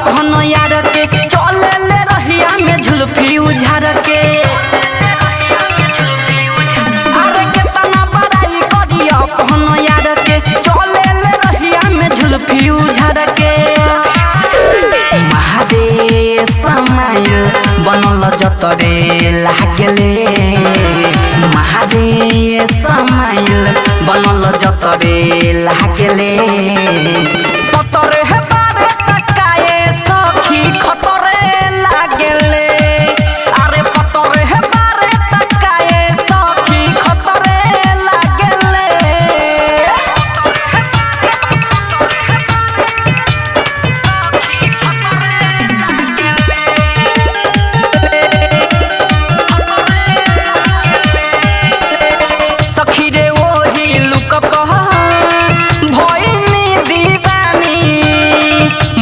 अपन यार के चले ले रहिया में झुलफी उझार के अरे कितना बड़ाई करी अपन यार के चले ले रहिया में झुलफी उझार के महादेव समाइल बनल जतरे लागले महादेव समाइल बनल जतरे लागले पतरे हे बारे तकाए सखी खतरे लागले अरे पतरे हे बारे तकाए सखी खतरे लागले सखी रे ओही लुक कह भइनी दीवानी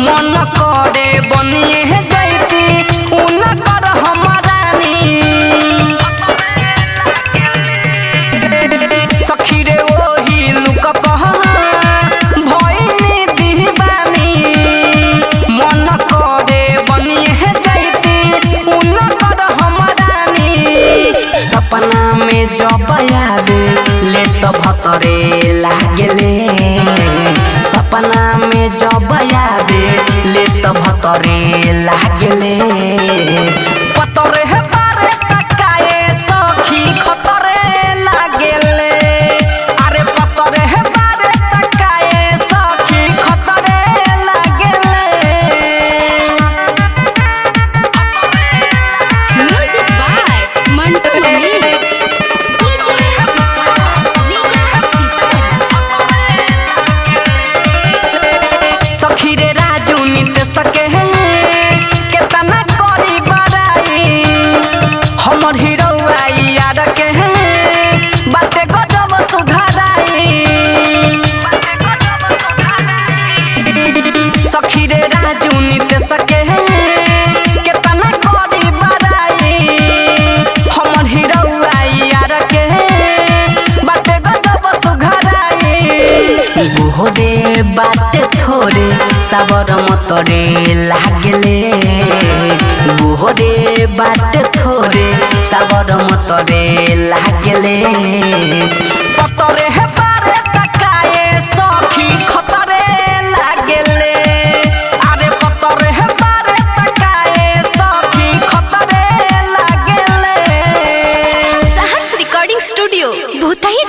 मन करे बनिए जैती उनकर हमरानी सखी रे ओही लुक कह भइनी दीवानी मन करे बनिए जैती उनकर हमरानी सपना में जब आवे ले तो भतरे लागले सपना में जब आवे ले तो भतरे लागले पतरे हे बारे तकाए सखी खतरे लागले अरे पतरे हे बारे तकाए सखी खतरे लागले म्यूजिक बाय मंटू मनी सखी रे राजू नित सके केतना करी बड़ाई हमर हीरोआ यार के बाटे गजब सुधाराई सखी रे राजू नित सके केतना करी बड़ाई हमर हीरोआ यार के बाटे गजब सुधाराई बोहरे बाटे थोरे साबर मतरे लागले बोहरे बाटे थोरे साबर मतरे लागले पतरे हे बारे तकाए सखी खतरे लागले अरे पतरे हे बारे तकाए सखी खतरे लागले साहस रिकॉर्डिंग स्टूडियो भूताही।